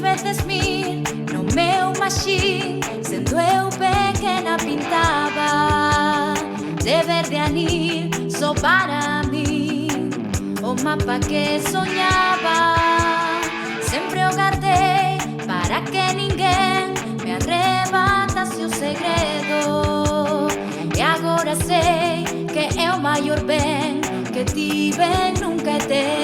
veces no meu machín, sendo eu pequena pintaba de verde anil só para mí, o mapa que soñaba. Sempre o guardei para que ninguén me arrebatase o segredo. E agora sei que é o maior ben que tive nunca ter.